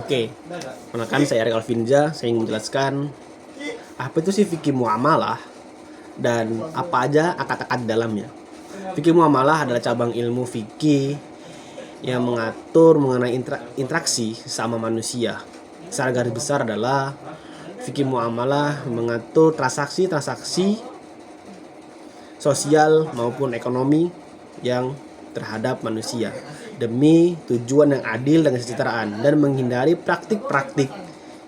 Oke, perkenalkan saya Erik Alvinza. Saya ingin menjelaskan apa itu sih fikih muamalah dan apa aja akad-akad di dalamnya. Fikih muamalah adalah cabang ilmu fikih yang mengatur mengenai interaksi sama manusia. Secara garis besar adalah fikih muamalah mengatur transaksi-transaksi sosial maupun ekonomi yang terhadap manusia demi tujuan yang adil dan kesejahteraan dan menghindari praktik-praktik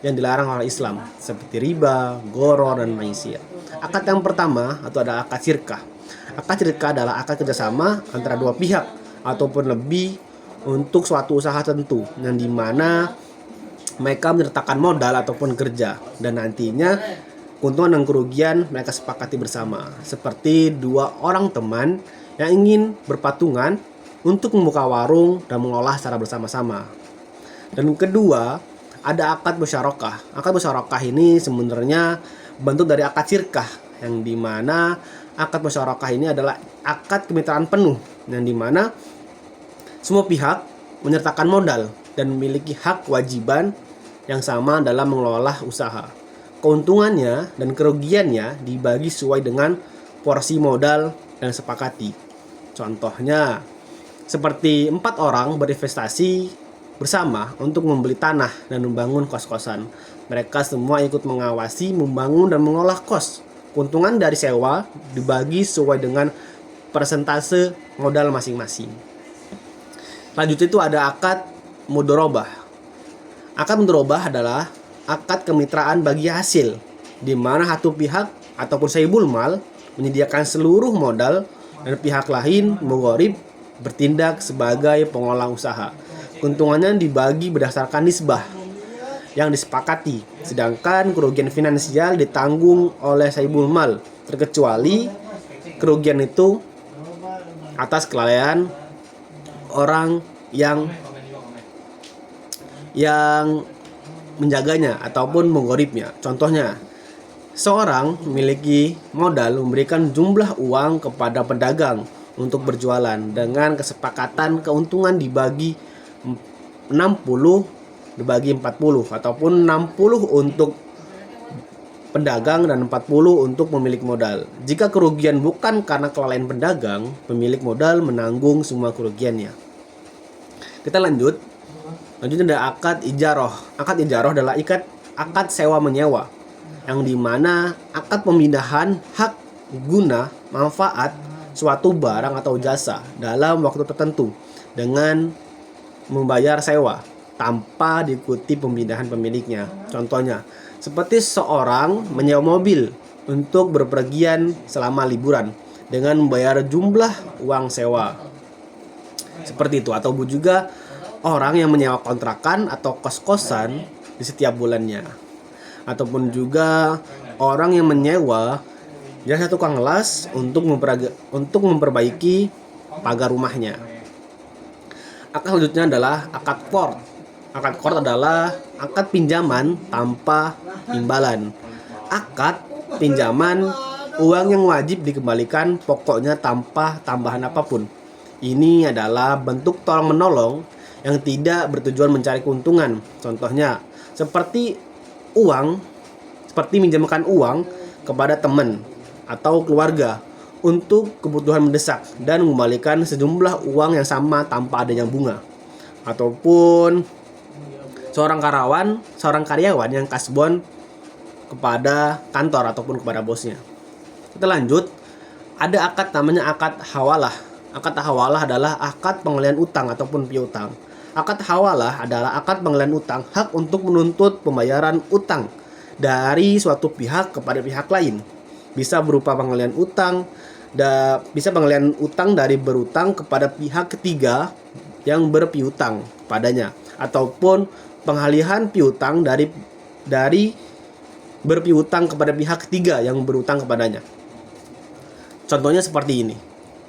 yang dilarang oleh Islam seperti riba, gharar, dan maisiyah. Akad yang pertama atau ada akad syirkah. Akad syirkah adalah akad kerjasama antara dua pihak ataupun lebih untuk suatu usaha tertentu yang dimana mereka menyertakan modal ataupun kerja dan nantinya keuntungan dan kerugian mereka sepakati bersama, seperti dua orang teman yang ingin berpatungan untuk membuka warung dan mengolah secara bersama-sama. Dan kedua, ada akad musyarakah. Akad musyarakah ini sebenarnya bentuk dari akad syirkah, yang dimana akad musyarakah ini adalah akad kemitraan penuh, yang dimana semua pihak menyertakan modal dan memiliki hak kewajiban yang sama dalam mengelola usaha. Keuntungannya dan kerugiannya dibagi sesuai dengan porsi modal yang sepakati. Contohnya, seperti 4 orang berinvestasi bersama untuk membeli tanah dan membangun kos-kosan. Mereka semua ikut mengawasi, membangun, dan mengolah kos. Keuntungan dari sewa dibagi sesuai dengan persentase modal masing-masing. Lanjut itu ada akad mudharabah. Akad mudharabah adalah akad kemitraan bagi hasil, di mana satu pihak ataupun saibul mal menyediakan seluruh modal dan pihak lain mugharib bertindak sebagai pengolah usaha. Keuntungannya dibagi berdasarkan nisbah yang disepakati, sedangkan kerugian finansial ditanggung oleh saibul mal, terkecuali kerugian itu atas kelalaian orang yang menjaganya ataupun menggoribnya. Contohnya, seorang memiliki modal memberikan jumlah uang kepada pedagang untuk berjualan dengan kesepakatan keuntungan dibagi 60 dibagi 40 ataupun 60 untuk pedagang dan 40 untuk pemilik modal. Jika kerugian bukan karena kelalaian pedagang, pemilik modal menanggung semua kerugiannya. Kita lanjut. Lanjutnya ada akad ijarah. Akad ijarah adalah akad sewa menyewa, yang dimana akad pemindahan hak guna manfaat suatu barang atau jasa dalam waktu tertentu dengan membayar sewa tanpa diikuti pemindahan pemiliknya. Contohnya, seperti seorang menyewa mobil untuk berpergian selama liburan dengan membayar jumlah uang sewa. Seperti itu, atau juga orang yang menyewa kontrakan atau kos-kosan di setiap bulannya. Ataupun juga orang yang menyewa jasa tukang las untuk memperbaiki pagar rumahnya. Akad selanjutnya adalah akad qard. Akad qard adalah akad pinjaman tanpa imbalan. Akad pinjaman uang yang wajib dikembalikan pokoknya tanpa tambahan apapun. Ini adalah bentuk tolong menolong yang tidak bertujuan mencari keuntungan. Contohnya, seperti minjamkan uang kepada teman atau keluarga untuk kebutuhan mendesak dan mengembalikan sejumlah uang yang sama tanpa adanya bunga. Ataupun seorang karyawan yang kasbon kepada kantor ataupun kepada bosnya. Kita lanjut. Ada akad namanya akad hawalah. Akad hawalah adalah akad pengembalian utang ataupun piutang. Akad hawalah adalah akad pengembalian utang, hak untuk menuntut pembayaran utang dari suatu pihak kepada pihak lain. Bisa berupa pengembalian utang, bisa pengembalian utang dari berutang kepada pihak ketiga yang berpiutang padanya, ataupun pengalihan piutang dari berpiutang kepada pihak ketiga yang berutang kepadanya. Contohnya seperti ini.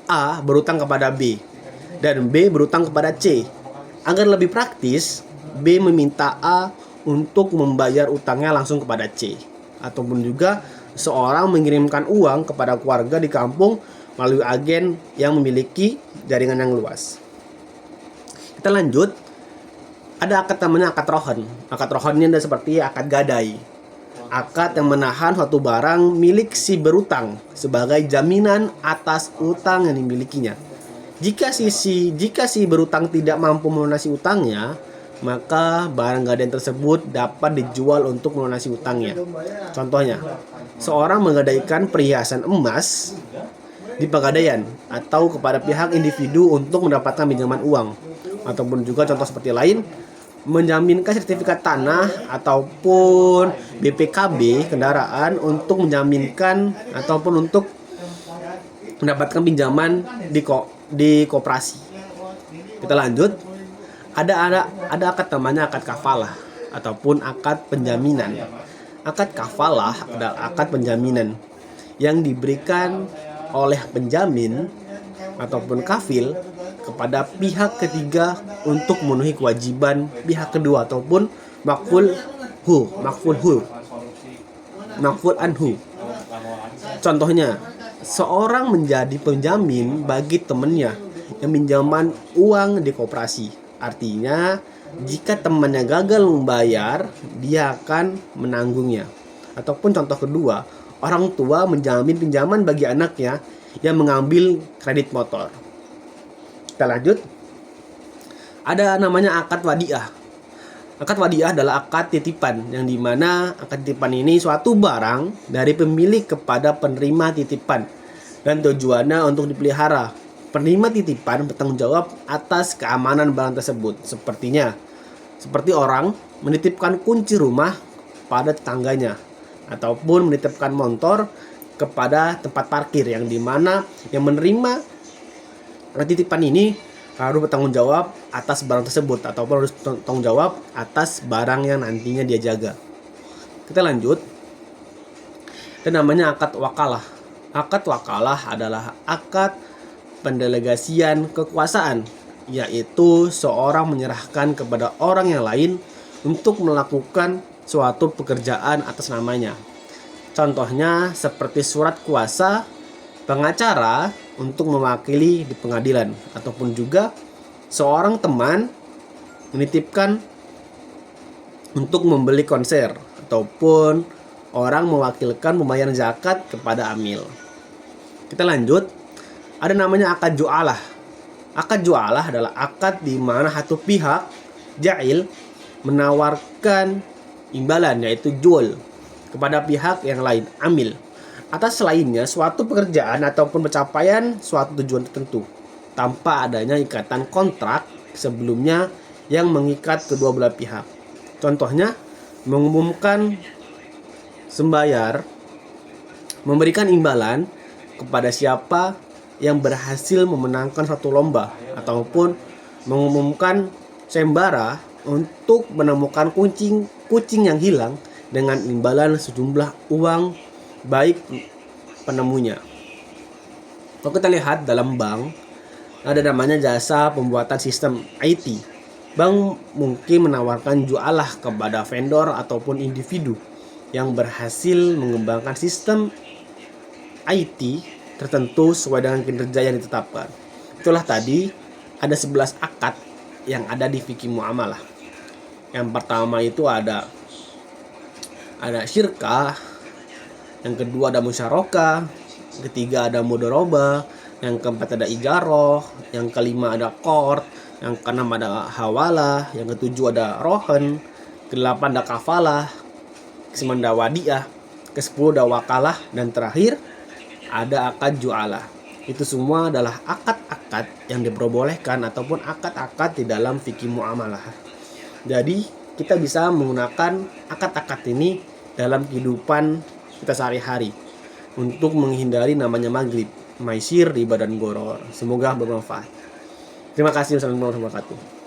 A berutang kepada B dan B berutang kepada C. Agar lebih praktis, B meminta A untuk membayar utangnya langsung kepada C. Ataupun juga seorang mengirimkan uang kepada keluarga di kampung melalui agen yang memiliki jaringan yang luas. Kita lanjut. Ada akad namanya akad rohon. Akad rohon ini ada seperti akad gadai. Akad yang menahan suatu barang milik si berutang sebagai jaminan atas utang yang dimilikinya. Jika si berutang tidak mampu melunasi utangnya, maka barang gadaian tersebut dapat dijual untuk melunasi utangnya. Contohnya, seorang menggadaikan perhiasan emas di pegadaian atau kepada pihak individu untuk mendapatkan pinjaman uang, ataupun juga contoh seperti lain, menjaminkan sertifikat tanah ataupun BPKB kendaraan untuk menjaminkan ataupun untuk mendapatkan pinjaman di koperasi. Kita lanjut. Ada akad namanya akad kafalah ataupun akad penjaminan. Akad kafalah adalah akad penjaminan yang diberikan oleh penjamin ataupun kafil kepada pihak ketiga untuk memenuhi kewajiban pihak kedua ataupun makful anhu. Contohnya, seorang menjadi penjamin bagi temannya yang pinjaman uang di koperasi. Artinya, jika temannya gagal membayar, dia akan menanggungnya. Ataupun contoh kedua, orang tua menjamin pinjaman bagi anaknya yang mengambil kredit motor. Kita lanjut. Ada namanya akad wadiah. Akad wadiah adalah akad titipan, yang dimana akad titipan ini suatu barang dari pemilik kepada penerima titipan dan tujuannya untuk dipelihara. Penerima titipan bertanggung jawab atas keamanan barang tersebut. Seperti orang menitipkan kunci rumah pada tetangganya ataupun menitipkan motor kepada tempat parkir, yang dimana yang menerima titipan ini harus bertanggung jawab atas barang tersebut ataupun harus bertanggung jawab atas barang yang nantinya dia jaga. Kita lanjut. Dan namanya akad wakalah. Akad wakalah adalah akad pendelegasian kekuasaan, yaitu seorang menyerahkan kepada orang yang lain untuk melakukan suatu pekerjaan atas namanya. Contohnya seperti surat kuasa pengacara untuk mewakili di pengadilan, ataupun juga seorang teman menitipkan untuk membeli konser, ataupun orang mewakilkan pembayaran zakat kepada amil. Kita lanjut. Ada namanya akad ju'alah. Akad ju'alah adalah akad di mana satu pihak ja'il menawarkan imbalan, yaitu jual, kepada pihak yang lain, amil, atas lainnya suatu pekerjaan ataupun pencapaian suatu tujuan tertentu, tanpa adanya ikatan kontrak sebelumnya yang mengikat kedua belah pihak. Contohnya, mengumumkan sembayar, memberikan imbalan kepada siapa yang berhasil memenangkan suatu lomba, ataupun mengumumkan sembara untuk menemukan kucing yang hilang dengan imbalan sejumlah uang baik penemunya. Kalau kita lihat dalam bank, ada namanya jasa pembuatan sistem IT. Bank mungkin menawarkan jualah kepada vendor ataupun individu yang berhasil mengembangkan sistem IT tertentu sesuai dengan kinerja yang ditetapkan. Itulah tadi ada 11 akad yang ada di fikih muamalah. Yang pertama itu ada syirkah, yang kedua ada musyarakah, yang ketiga ada mudharabah, yang keempat ada ijarah, yang kelima ada qard, yang keenam ada hawalah, yang ketujuh ada rohan, kedelapan ada kafalah, kesembilan ada wadiah, kesepuluh ada wakalah, dan terakhir ada akad ju'alah. Itu semua adalah akad-akad yang diperbolehkan ataupun akad-akad di dalam fikih muamalah. Jadi kita bisa menggunakan akad-akad ini dalam kehidupan kita sehari-hari untuk menghindari namanya maghrib, maisir, riba, dan goror. Semoga bermanfaat. Terima kasih. Wassalamualaikum warahmatullahi wabarakatuh.